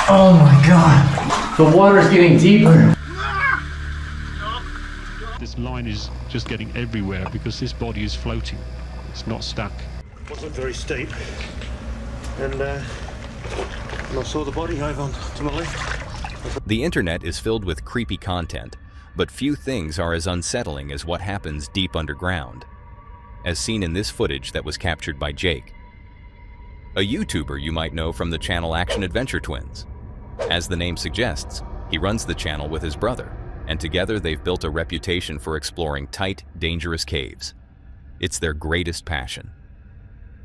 Oh my god, the water's getting deeper. This line is just getting everywhere because this body is floating. It's not stuck. It wasn't very steep. And I saw the body over to my left. The internet is filled with creepy content, but few things are as unsettling as what happens deep underground, as seen in this footage that was captured by Jake, a YouTuber you might know from the channel Action Adventure Twins. As the name suggests, he runs the channel with his brother, and together they've built a reputation for exploring tight, dangerous caves. It's their greatest passion.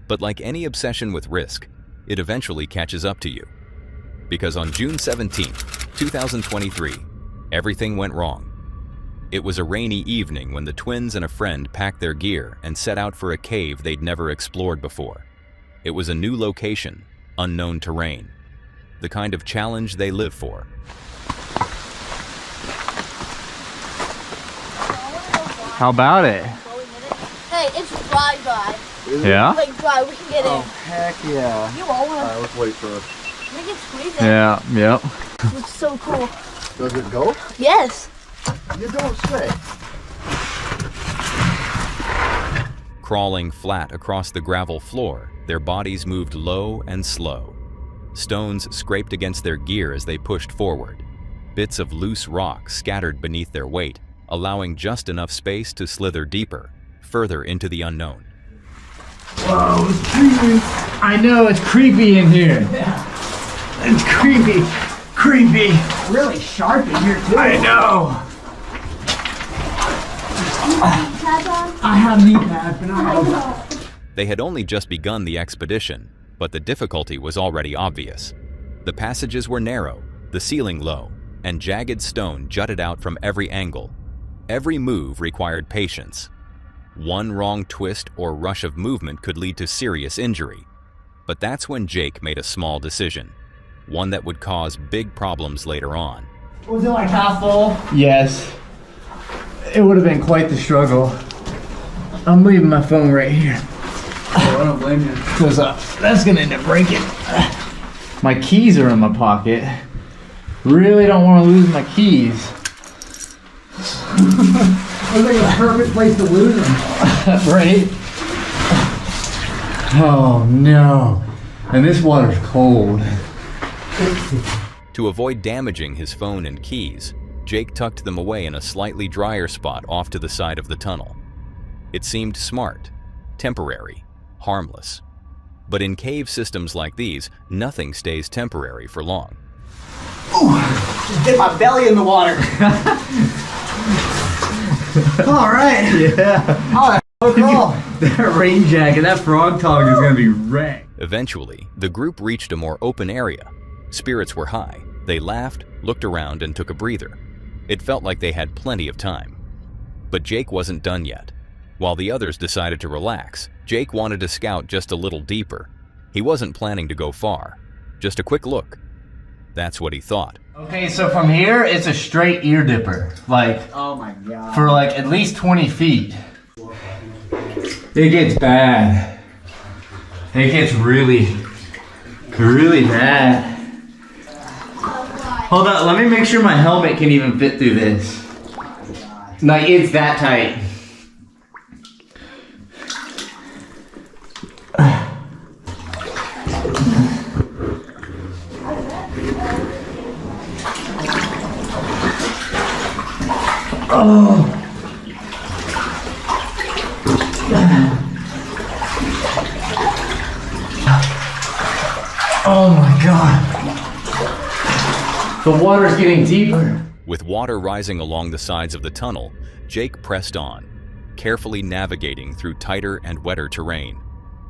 But like any obsession with risk, it eventually catches up to you. Because on June 17, 2023, everything went wrong. It was a rainy evening when the twins and a friend packed their gear and set out for a cave they'd never explored before. It was a new location, unknown terrain, the kind of challenge they live for. How about it? Hey, it's dry. Yeah? Like dry, we can get in. Oh, heck yeah. You won't. Alright, let's wait first. We can squeeze it. Yeah, yep. It looks so cool. Does it go? Yes. You don't say. Crawling flat across the gravel floor, their bodies moved low and slow. Stones scraped against their gear as they pushed forward. Bits of loose rock scattered beneath their weight, allowing just enough space to slither deeper, further into the unknown. Whoa, dude. I know, it's creepy in here. It's creepy. Creepy. Really sharp in here too. I know. I have knee pads, but not They had only just begun the expedition, but the difficulty was already obvious. The passages were narrow, the ceiling low, and jagged stone jutted out from every angle. Every move required patience. One wrong twist or rush of movement could lead to serious injury. But that's when Jake made a small decision, one that would cause big problems later on. Was it like half full? Yes. It would have been quite the struggle. I'm leaving my phone right here. I don't blame you. Because that's going to end up breaking. My keys are in my pocket. Really don't want to lose my keys. Looks like a perfect place to lose them. Right? Oh no. And this water's cold. To avoid damaging his phone and keys, Jake tucked them away in a slightly drier spot off to the side of the tunnel. It seemed smart, temporary, harmless. But in cave systems like these, nothing stays temporary for long. Ooh, just dip my belly in the water. All right. Yeah. All right. Crawl. That rain jacket, that frog tongue is going to be wrecked. Eventually, the group reached a more open area. Spirits were high. They laughed, looked around, and took a breather. It felt like they had plenty of time. But Jake wasn't done yet. While the others decided to relax, Jake wanted to scout just a little deeper. He wasn't planning to go far. Just a quick look. That's what he thought. Okay, so from here, it's a straight ear dipper. Like, Oh my god. for like at least 20 feet. It gets bad. It gets really, really bad. Hold on, let me make sure my helmet can even fit through this. Like, it's that tight. Oh. Oh my god. The water's getting deeper. With water rising along the sides of the tunnel, Jake pressed on, carefully navigating through tighter and wetter terrain.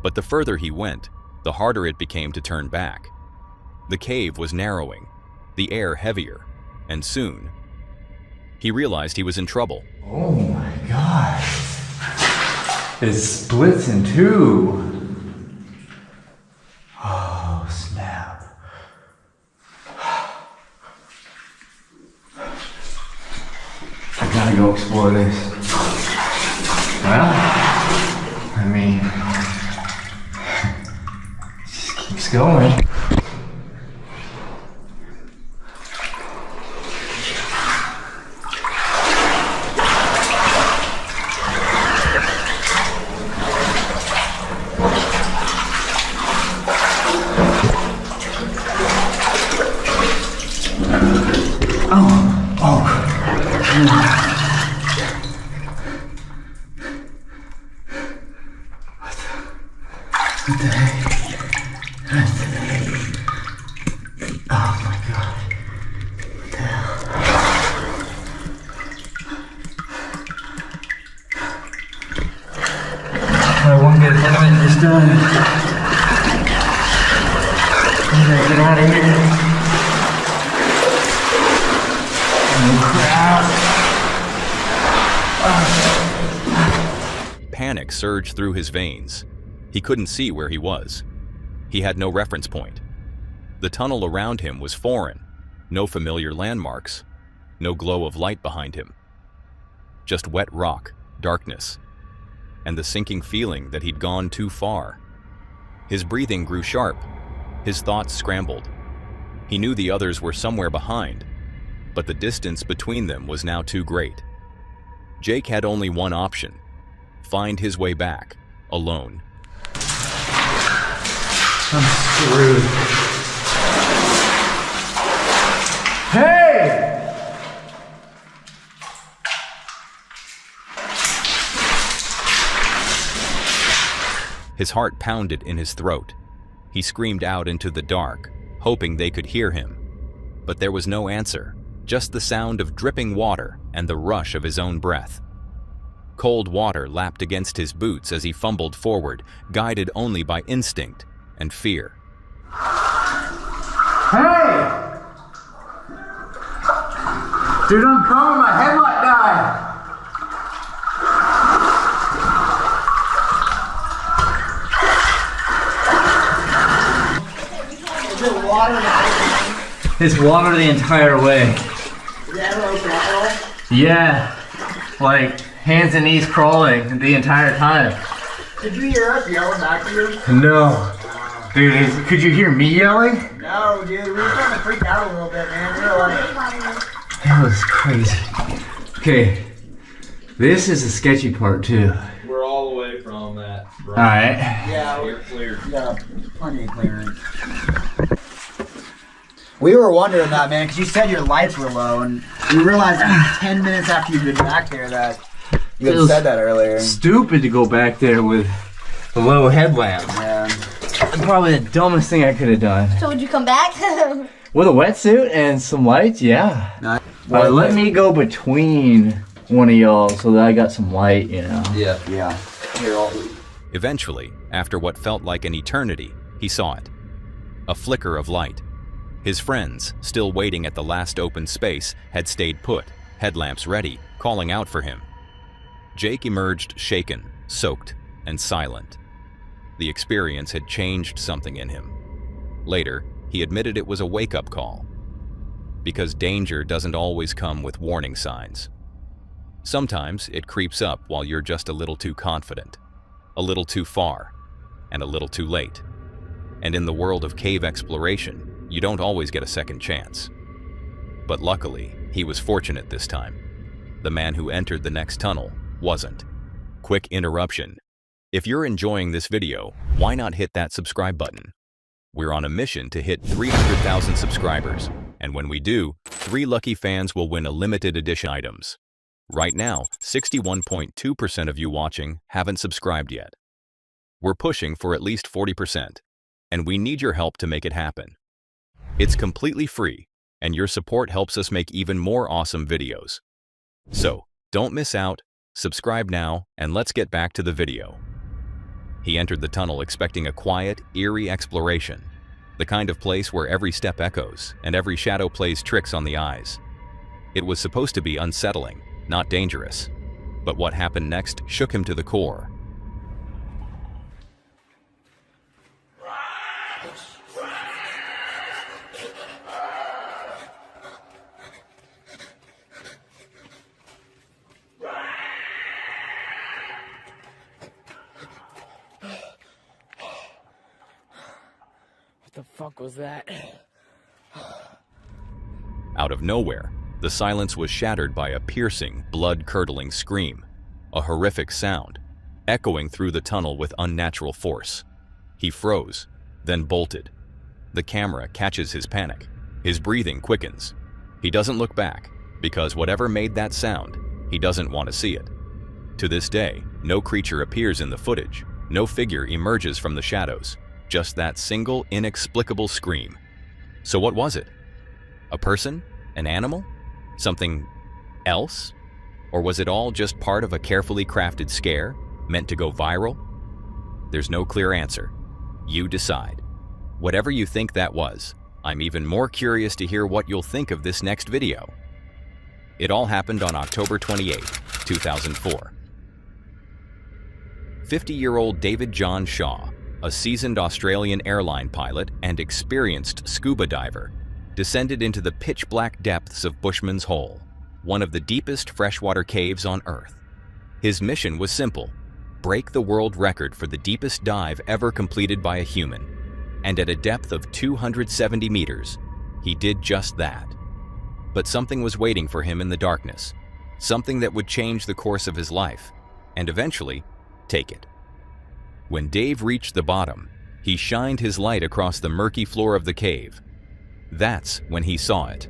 But the further he went, the harder it became to turn back. The cave was narrowing, the air heavier, and soon, he realized he was in trouble. Oh my god. It splits in two. Oh, snap. I gotta go explore this. Well, I mean, it just keeps going. What the heck? Oh my god. What the hell? I won't get it this done. I gotta get out of here. Oh crap. Panic surged through his veins. He couldn't see where he was. He had no reference point. The tunnel around him was foreign, no familiar landmarks, no glow of light behind him. Just wet rock, darkness, and the sinking feeling that he'd gone too far. His breathing grew sharp, his thoughts scrambled. He knew the others were somewhere behind, but the distance between them was now too great. Jake had only one option: find his way back, alone. I'm screwed. Hey! His heart pounded in his throat. He screamed out into the dark, hoping they could hear him. But there was no answer, just the sound of dripping water and the rush of his own breath. Cold water lapped against his boots as he fumbled forward, guided only by instinct and fear. Hey! Dude, I'm coming, my headlight died! Is it water now? It's water the entire way. Is that open at all? Yeah, like hands and knees crawling the entire time. Did you hear us yelling back to you? No. Dude, could you hear me yelling? No, dude. We were starting to freak out a little bit, man. We were like, That was crazy. Okay, this is the sketchy part too. We're all the way from that. Right. Alright. yeah, You're clear. yeah, plenty of clearance. We were wondering that, man, because you said your lights were low, and we realized 10 minutes after you'd been back there that you had said that earlier. Stupid to go back there with a low headlamp. Yeah. Probably the dumbest thing I could have done. So would you come back? With a wetsuit and some lights, yeah. Nice. But let me go between one of y'all so that I got some light, you know. Yeah. Yeah. Here, all Eventually, after what felt like an eternity, he saw it. A flicker of light. His friends, still waiting at the last open space, had stayed put, headlamps ready, calling out for him. Jake emerged shaken, soaked, and silent. The experience had changed something in him. Later, he admitted it was a wake-up call. Because danger doesn't always come with warning signs. Sometimes it creeps up while you're just a little too confident, a little too far, and a little too late. And in the world of cave exploration, you don't always get a second chance. But luckily, he was fortunate this time. The man who entered the next tunnel wasn't. Quick interruption. If you're enjoying this video, why not hit that subscribe button? We're on a mission to hit 300,000 subscribers, and when we do, 3 lucky fans will win a limited edition items. Right now, 61.2% of you watching haven't subscribed yet. We're pushing for at least 40%, and we need your help to make it happen. It's completely free, and your support helps us make even more awesome videos. So, don't miss out, subscribe now, and let's get back to the video. He entered the tunnel expecting a quiet, eerie exploration, the kind of place where every step echoes and every shadow plays tricks on the eyes. It was supposed to be unsettling, not dangerous, but what happened next shook him to the core. What the fuck was that? Out of nowhere, the silence was shattered by a piercing, blood-curdling scream, a horrific sound, echoing through the tunnel with unnatural force. He froze, then bolted. The camera catches his panic. His breathing quickens. He doesn't look back, because whatever made that sound, he doesn't want to see it. To this day, no creature appears in the footage, no figure emerges from the shadows, just that single inexplicable scream. So what was it? A person? An animal? Something else? Or was it all just part of a carefully crafted scare, meant to go viral? There's no clear answer. You decide. Whatever you think that was, I'm even more curious to hear what you'll think of this next video. It all happened on October 28, 2004. 50-year-old David John Shaw, a seasoned Australian airline pilot and experienced scuba diver, descended into the pitch-black depths of Bushman's Hole, one of the deepest freshwater caves on Earth. His mission was simple: break the world record for the deepest dive ever completed by a human. And at a depth of 270 meters, he did just that. But something was waiting for him in the darkness, something that would change the course of his life, and eventually take it. When Dave reached the bottom, he shined his light across the murky floor of the cave. That's when he saw it.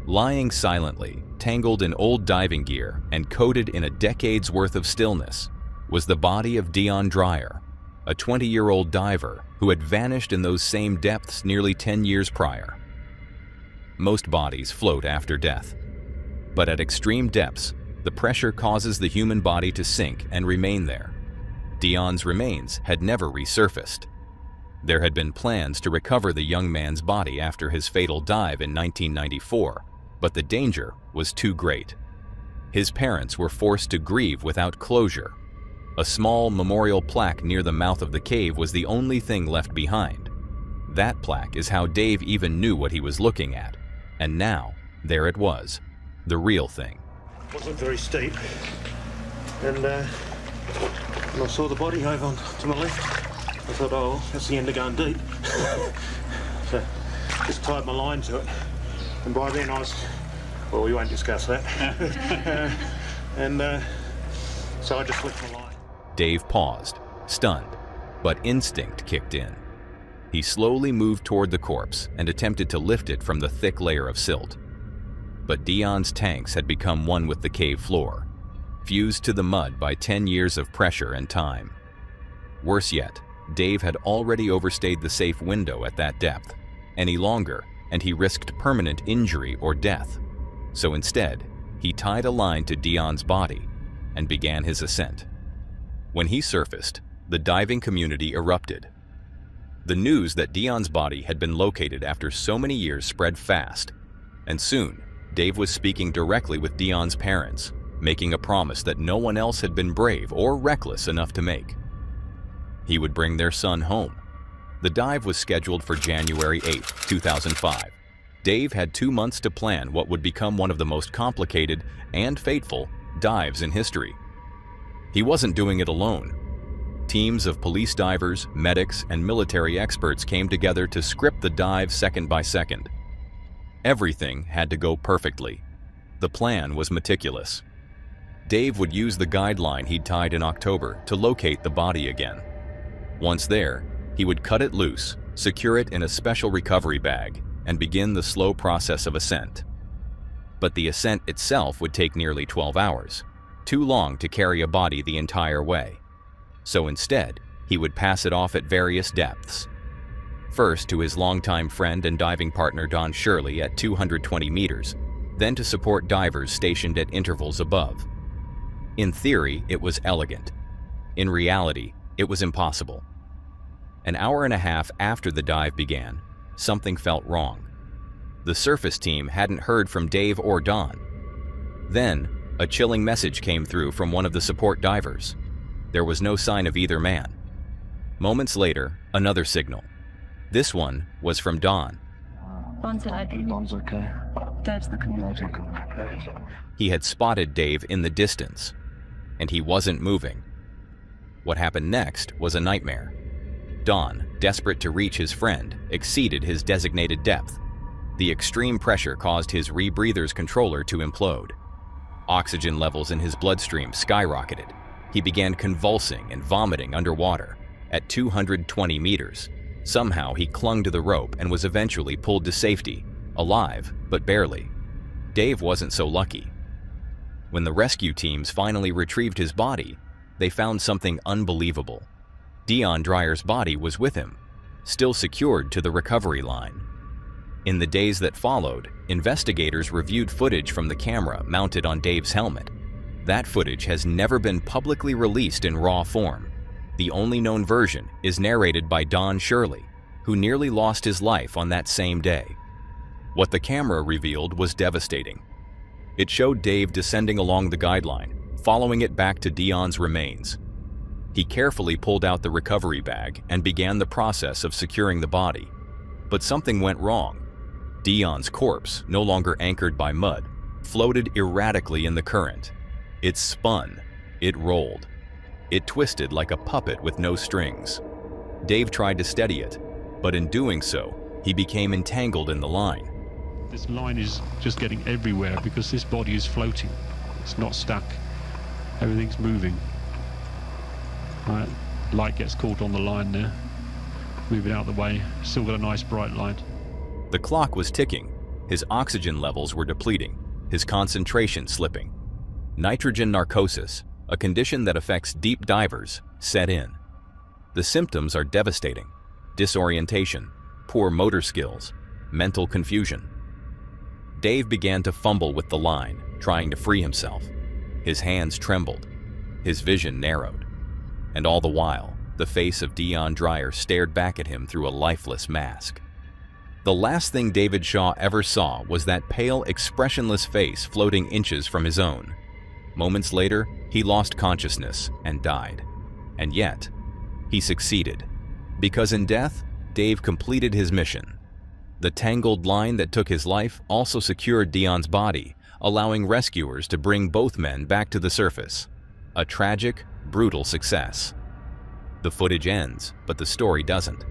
Lying silently, tangled in old diving gear and coated in a decade's worth of stillness, was the body of Dion Dreyer, a 20-year-old diver who had vanished in those same depths nearly 10 years prior. Most bodies float after death, but at extreme depths, the pressure causes the human body to sink and remain there. Dion's remains had never resurfaced. There had been plans to recover the young man's body after his fatal dive in 1994, but the danger was too great. His parents were forced to grieve without closure. A small memorial plaque near the mouth of the cave was the only thing left behind. That plaque is how Dave even knew what he was looking at. And now, there it was, the real thing. It wasn't very steep, and when I saw the body over to my left, I thought, oh, that's the end of going deep. So, just tied my line to it, and by then I was, well, we won't discuss that. So I just left my line. Dave paused, stunned, but instinct kicked in. He slowly moved toward the corpse and attempted to lift it from the thick layer of silt. But Dion's tanks had become one with the cave floor, fused to the mud by 10 years of pressure and time. Worse yet, Dave had already overstayed the safe window at that depth. Any longer, and he risked permanent injury or death. So instead, he tied a line to Dion's body and began his ascent. When he surfaced, the diving community erupted. The news that Dion's body had been located after so many years spread fast, and soon, Dave was speaking directly with Dion's parents, making a promise that no one else had been brave or reckless enough to make. He would bring their son home. The dive was scheduled for January 8, 2005. Dave had 2 months to plan what would become one of the most complicated and fateful dives in history. He wasn't doing it alone. Teams of police divers, medics, and military experts came together to script the dive second by second. Everything had to go perfectly. The plan was meticulous. Dave would use the guideline he'd tied in October to locate the body again. Once there, he would cut it loose, secure it in a special recovery bag, and begin the slow process of ascent. But the ascent itself would take nearly 12 hours, too long to carry a body the entire way. So instead, he would pass it off at various depths. First to his longtime friend and diving partner Don Shirley at 220 meters, then to support divers stationed at intervals above. In theory, it was elegant. In reality, it was impossible. An hour and a half after the dive began, something felt wrong. The surface team hadn't heard from Dave or Don. Then, a chilling message came through from one of the support divers. There was no sign of either man. Moments later, another signal. This one was from Don. Don said I think Don's okay. Dave's looking okay. He had spotted Dave in the distance, and he wasn't moving. What happened next was a nightmare. Don, desperate to reach his friend, exceeded his designated depth. The extreme pressure caused his rebreather's controller to implode. Oxygen levels in his bloodstream skyrocketed. He began convulsing and vomiting underwater. At 220 meters, somehow he clung to the rope and was eventually pulled to safety, alive, but barely. Dave wasn't so lucky. When the rescue teams finally retrieved his body, they found something unbelievable. Dion Dreyer's body was with him, still secured to the recovery line. In the days that followed, investigators reviewed footage from the camera mounted on Dave's helmet. That footage has never been publicly released in raw form. The only known version is narrated by Don Shirley, who nearly lost his life on that same day. What the camera revealed was devastating. It showed Dave descending along the guideline, following it back to Dion's remains. He carefully pulled out the recovery bag and began the process of securing the body. But something went wrong. Dion's corpse, no longer anchored by mud, floated erratically in the current. It spun. It rolled. It twisted like a puppet with no strings. Dave tried to steady it, but in doing so, he became entangled in the line. This line is just getting everywhere because this body is floating. It's not stuck. Everything's moving. Right, light gets caught on the line there. Move it out of the way. Still got a nice bright light. The clock was ticking. His oxygen levels were depleting, his concentration slipping. Nitrogen narcosis, a condition that affects deep divers, set in. The symptoms are devastating: disorientation, poor motor skills, mental confusion. Dave began to fumble with the line, trying to free himself. His hands trembled. His vision narrowed. And all the while, the face of Dion Dreyer stared back at him through a lifeless mask. The last thing David Shaw ever saw was that pale, expressionless face floating inches from his own. Moments later, he lost consciousness and died. And yet, he succeeded. Because in death, Dave completed his mission. The tangled line that took his life also secured Dion's body, allowing rescuers to bring both men back to the surface. A tragic, brutal success. The footage ends, but the story doesn't.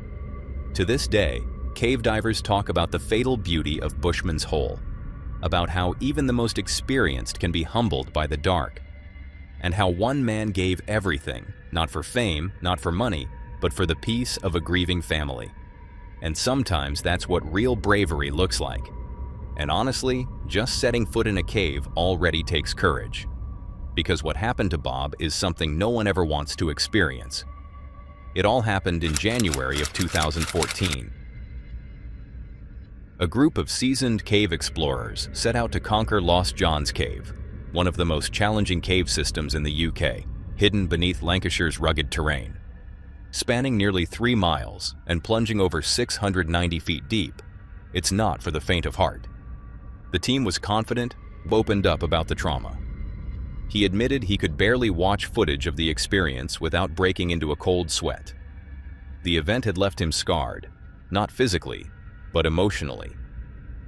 To this day, cave divers talk about the fatal beauty of Bushman's Hole, about how even the most experienced can be humbled by the dark, and how one man gave everything, not for fame, not for money, but for the peace of a grieving family. And sometimes that's what real bravery looks like. And honestly, just setting foot in a cave already takes courage. Because what happened to Bob is something no one ever wants to experience. It all happened in January of 2014. A group of seasoned cave explorers set out to conquer Lost John's Cave, one of the most challenging cave systems in the UK, hidden beneath Lancashire's rugged terrain. Spanning nearly 3 miles and plunging over 690 feet deep, it's not for the faint of heart. The team was confident, opened up about the trauma. He admitted he could barely watch footage of the experience without breaking into a cold sweat. The event had left him scarred, not physically, but emotionally.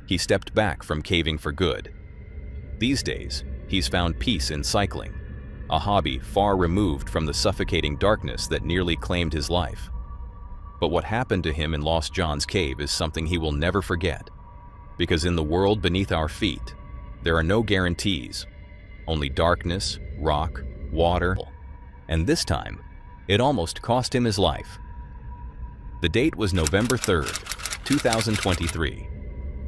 He stepped back from caving for good. These days, he's found peace in cycling, a hobby far removed from the suffocating darkness that nearly claimed his life. But what happened to him in Lost John's Cave is something he will never forget. Because in the world beneath our feet, there are no guarantees, only darkness, rock, water, and this time, it almost cost him his life. The date was November 3rd, 2023.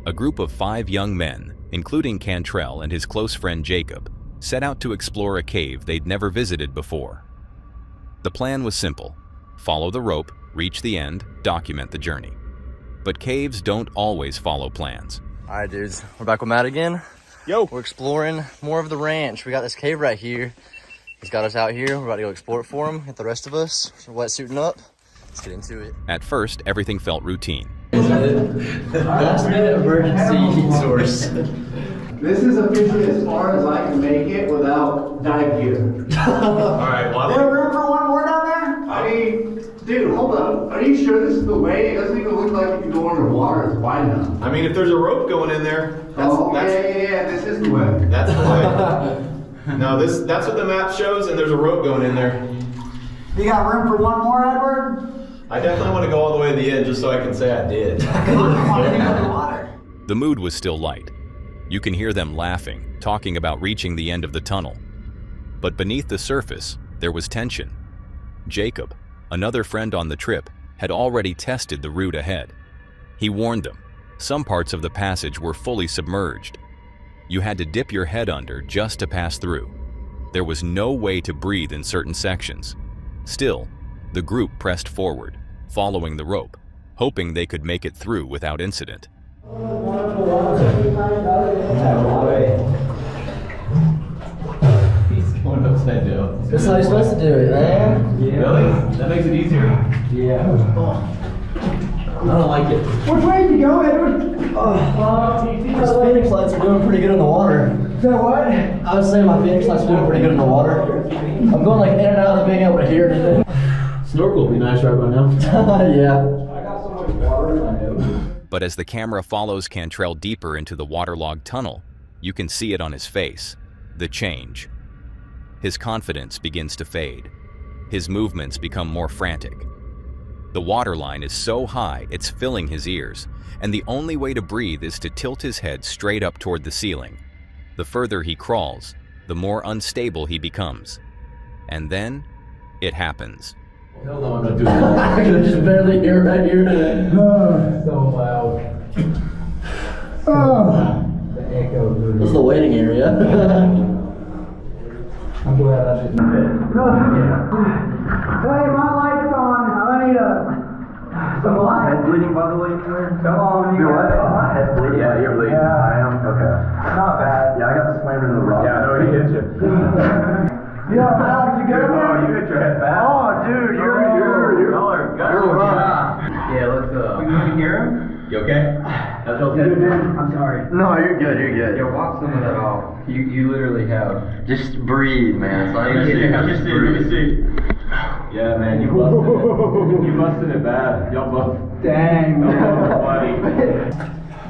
A group of 5 young men, including Cantrell and his close friend Jacob, set out to explore a cave they'd never visited before. The plan was simple: follow the rope, reach the end, document the journey. But caves don't always follow plans. All right, dudes, we're back with Matt again. Yo! We're exploring more of the ranch. We got this cave right here. He's got us out here. We're about to go explore it for him. Get the rest of us wetsuiting up. Let's get into it. At first, everything felt routine. Last minute emergency heat source. This is officially as far as I can make it without dive gear. Alright, well, Is there room for one more down there? I mean, dude, hold up. Are you sure this is the way? It doesn't even look like you can go underwater. It's wide enough. I mean, if there's a rope going in there, This is the way. that's the way. No, that's what the map shows, and there's a rope going in there. You got room for one more, Edward? I definitely want to go all the way to the end just so I can say I did. The mood was still light. You can hear them laughing, talking about reaching the end of the tunnel. But beneath the surface, there was tension. Jacob, another friend on the trip, had already tested the route ahead. He warned them, Some parts of the passage were fully submerged. You had to dip your head under just to pass through. There was no way to breathe in certain sections. Still, the group pressed forward, following the rope, hoping they could make it through without incident. He's going upside down. That's how you're supposed to do it, man. Yeah. Really? That makes it easier? Yeah. I don't like it. Which way did you go, Edward? These Phoenix lights are doing pretty good in the water. Is that what? I was saying my Phoenix lights are doing pretty good in the water. I'm going like in and out of being able to hear anything. Snorkel would be nice right about now. Yeah. I got so much water in my nose. But as the camera follows Cantrell deeper into the waterlogged tunnel, you can see it on his face, the change. His confidence begins to fade. His movements become more frantic. The waterline is so high it's filling his ears, and the only way to breathe is to tilt his head straight up toward the ceiling. The further he crawls, the more unstable he becomes. And then, it happens. Hell no, I'm not doing that. I can just barely hear right here. So loud. The echo. This is the waiting area. I'm glad I didn't fit. Hey, my light's on. I need some light. Head bleeding, by the way, anywhere? Come on, you what? got Head bleeding? Yeah, you're bleeding. Yeah. I am? Okay. Not bad. Yeah, I got slammed into the rock. Yeah, no, he hit you. Yo, Alex, you good? Oh, you hit your head back. Oh, dude, you're y'all are rough. Yeah, let's, we can hear him? You okay? How's your head? I'm sorry. No, you're good, you're good. Yeah, walk some of that off. You literally have. Just breathe, man. It's not Let me see. Yeah, man, you busted it. You busted it bad. Y'all both. Dang, man. Buddy.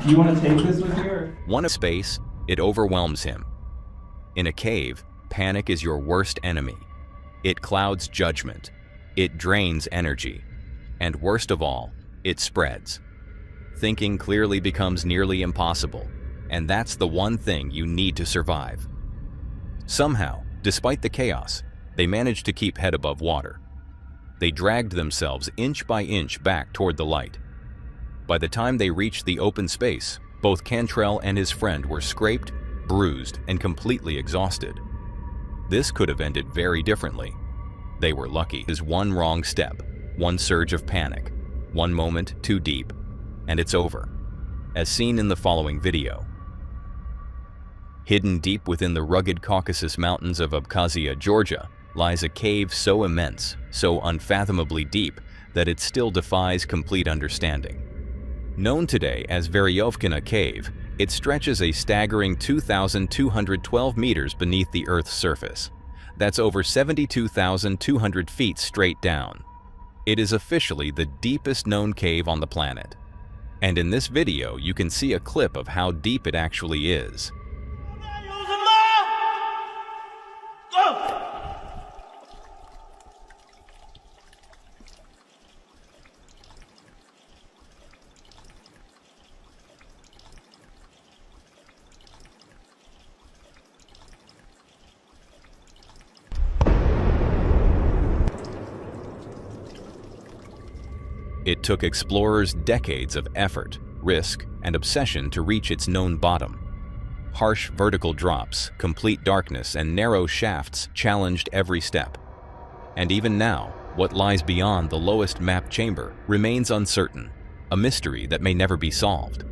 Do you want to take this with you? Or? One of space, it overwhelms him. In a cave, panic is your worst enemy. It clouds judgment. It drains energy. And worst of all, it spreads. Thinking clearly becomes nearly impossible, and that's the one thing you need to survive. Somehow, despite the chaos, they managed to keep head above water. They dragged themselves inch by inch back toward the light. By the time they reached the open space, both Cantrell and his friend were scraped, bruised, and completely exhausted. This could have ended very differently. They were lucky. Is one wrong step, one surge of panic, one moment too deep, and it's over, as seen in the following video. Hidden deep within the rugged Caucasus Mountains of Abkhazia, Georgia, lies a cave so immense, so unfathomably deep, that it still defies complete understanding. Known today as Verovkina Cave, it stretches a staggering 2,212 meters beneath the Earth's surface. That's over 72,200 feet straight down. It is officially the deepest known cave on the planet. And in this video, you can see a clip of how deep it actually is. It took explorers decades of effort, risk, and obsession to reach its known bottom. Harsh vertical drops, complete darkness, and narrow shafts challenged every step. And even now, what lies beyond the lowest mapped chamber remains uncertain, a mystery that may never be solved.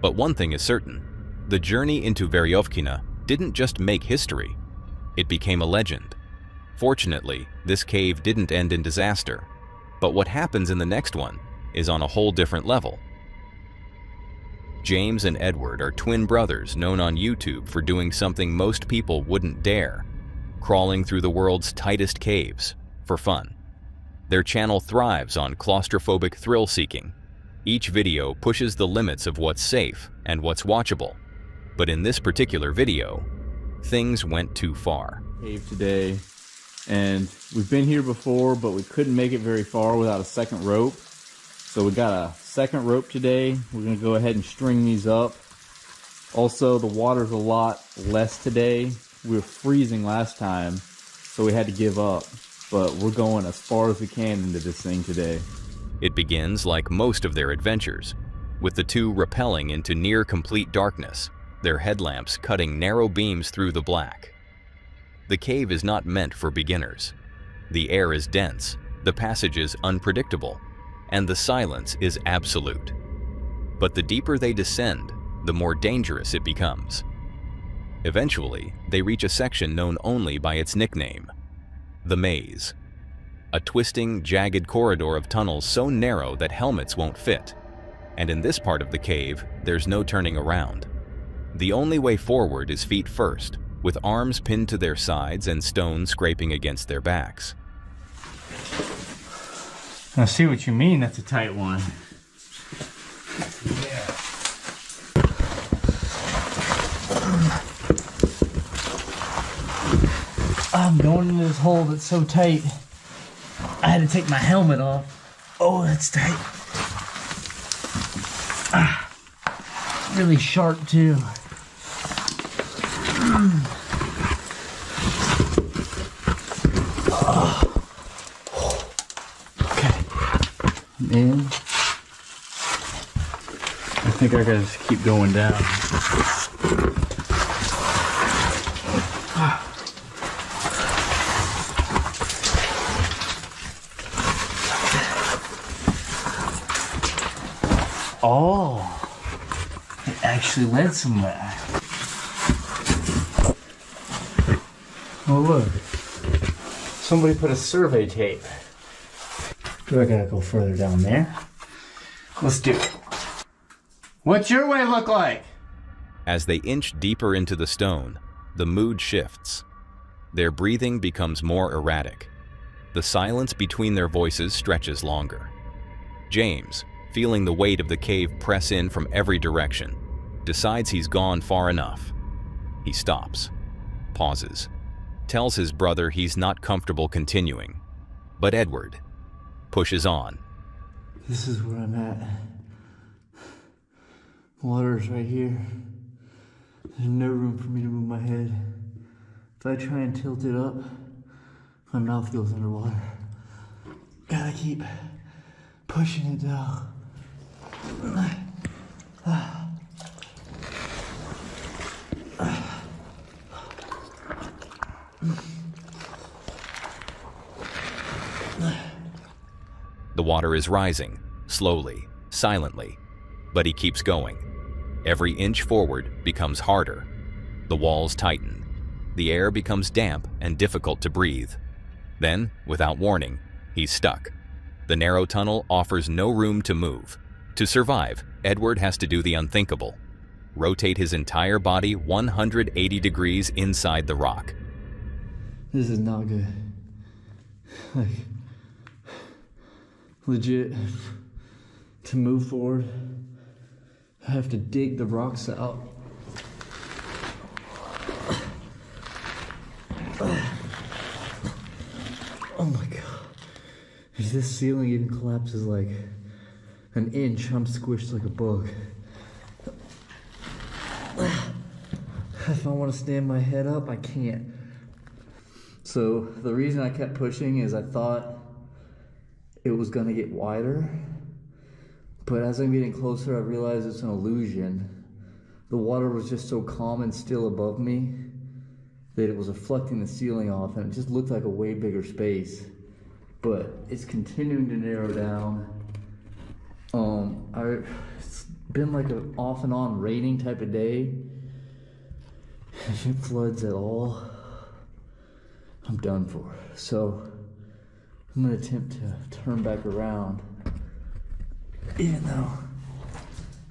But one thing is certain: the journey into Verovkina didn't just make history, it became a legend. Fortunately, this cave didn't end in disaster. But what happens in the next one is on a whole different level. James and Edward are twin brothers known on YouTube for doing something most people wouldn't dare: crawling through the world's tightest caves for fun. Their channel thrives on claustrophobic thrill-seeking. Each video pushes the limits of what's safe and what's watchable. But in this particular video, things went too far. Cave today. And we've been here before, but we couldn't make it very far without a second rope. So we got a second rope today. We're going to go ahead and string these up. Also, the water's a lot less today. We were freezing last time, so we had to give up. But we're going as far as we can into this thing today. It begins like most of their adventures, with the two rappelling into near-complete darkness, their headlamps cutting narrow beams through the black. The cave is not meant for beginners. The air is dense, the passages unpredictable, and the silence is absolute. But the deeper they descend, the more dangerous it becomes. Eventually, they reach a section known only by its nickname, the maze. A twisting, jagged corridor of tunnels so narrow that helmets won't fit. And in this part of the cave, there's no turning around. The only way forward is feet first, with arms pinned to their sides and stones scraping against their backs. I see what you mean, that's a tight one. I'm going into this hole that's so tight. I had to take my helmet off. Oh, that's tight. Really sharp too. Okay. And I think I gotta just keep going down. Oh, it actually led somewhere. Oh look, somebody put a survey tape. Do I gotta go further down there? Let's do it. What's your way look like? As they inch deeper into the stone, the mood shifts. Their breathing becomes more erratic. The silence between their voices stretches longer. James, feeling the weight of the cave press in from every direction, decides he's gone far enough. He stops, pauses, tells his brother he's not comfortable continuing, but Edward pushes on. This is where I'm at. Water's right here. There's no room for me to move my head. If I try and tilt it up, my mouth goes underwater. Gotta keep pushing it down. The water is rising, slowly, silently, but he keeps going. Every inch forward becomes harder. The walls tighten. The air becomes damp and difficult to breathe. Then, without warning, he's stuck. The narrow tunnel offers no room to move. To survive, Edward has to do the unthinkable: rotate his entire body 180 degrees inside the rock. This is not good. Like, legit, to move forward, I have to dig the rocks out. Oh my god. If this ceiling even collapses like an inch, I'm squished like a bug. If I want to stand my head up, I can't. So the reason I kept pushing is I thought it was gonna get wider, but as I'm getting closer, I realized it's an illusion. The water was just so calm and still above me that it was reflecting the ceiling off, and it just looked like a way bigger space. But it's continuing to narrow down. It's been like an off and on raining type of day. If it floods at all, I'm done for. So I'm gonna attempt to turn back around, even though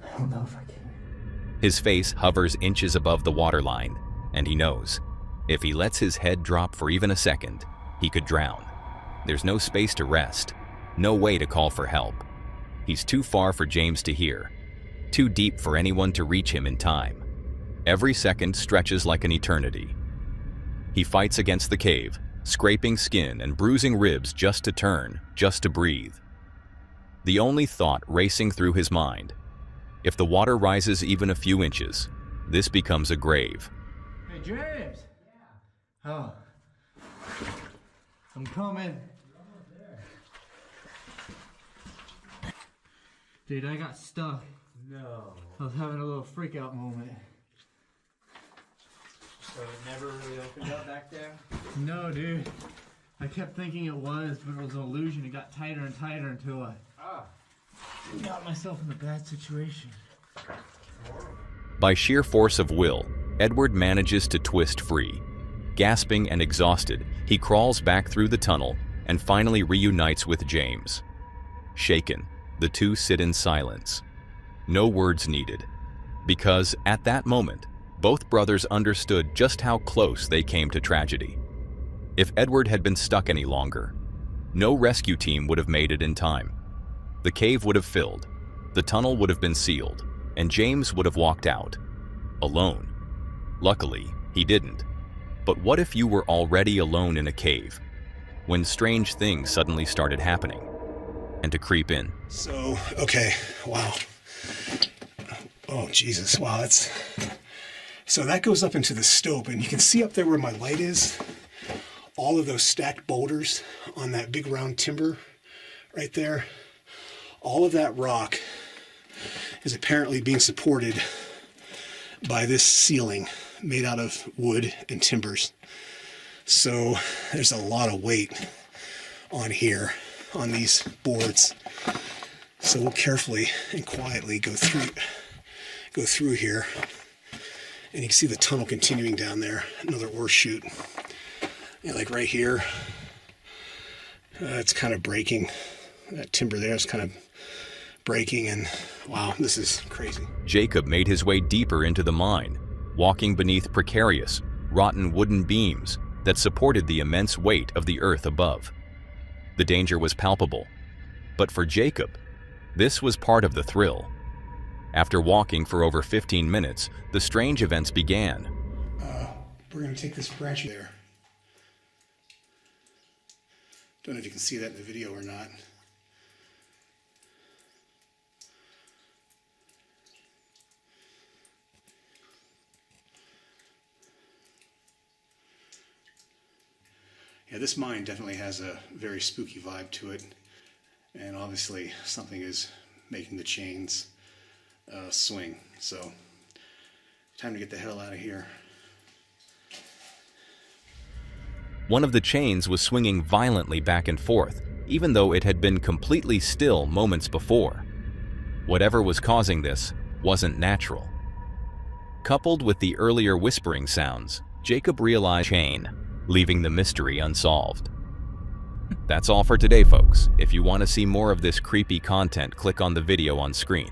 I don't know if I can. His face hovers inches above the waterline, and he knows if he lets his head drop for even a second, he could drown. There's no space to rest, no way to call for help. He's too far for James to hear, too deep for anyone to reach him in time. Every second stretches like an eternity. He fights against the cave, scraping skin and bruising ribs just to turn, just to breathe. The only thought racing through his mind: if the water rises even a few inches, this becomes a grave. Hey, James! Yeah. Oh. I'm coming. Dude, I got stuck No. I was having a little freak out moment. So it never really opened up back there? No, dude. I kept thinking it was, but it was an illusion. It got tighter and tighter until I got myself in a bad situation. By sheer force of will, Edward manages to twist free. Gasping and exhausted, he crawls back through the tunnel and finally reunites with James. Shaken, the two sit in silence. No words needed, because at that moment, both brothers understood just how close they came to tragedy. If Edward had been stuck any longer, no rescue team would have made it in time. The cave would have filled, the tunnel would have been sealed, and James would have walked out, alone. Luckily, he didn't. But what if you were already alone in a cave, when strange things suddenly started happening, and to creep in? So, okay, wow. Oh, Jesus, wow, that's... So that goes up into the stope, and you can see up there where my light is, all of those stacked boulders on that big round timber right there. All of that rock is apparently being supported by this ceiling made out of wood and timbers. So there's a lot of weight on here, on these boards. So we'll carefully and quietly go through here. And you can see the tunnel continuing down there, another ore chute. Yeah, like right here, it's kind of breaking. That timber there is kind of breaking, and wow, this is crazy. Jacob made his way deeper into the mine, walking beneath precarious, rotten wooden beams that supported the immense weight of the earth above. The danger was palpable, but for Jacob, this was part of the thrill. After walking for over 15 minutes, the strange events began. We're going to take this branch there. Don't know if you can see that in the video or not. Yeah, this mine definitely has a very spooky vibe to it. And obviously something is making the chains swing. So, time to get the hell out of here. One of the chains was swinging violently back and forth, even though it had been completely still moments before. Whatever was causing this wasn't natural. Coupled with the earlier whispering sounds, Jacob realized chain, leaving the mystery unsolved. That's all for today, folks. If you want to see more of this creepy content, click on the video on screen.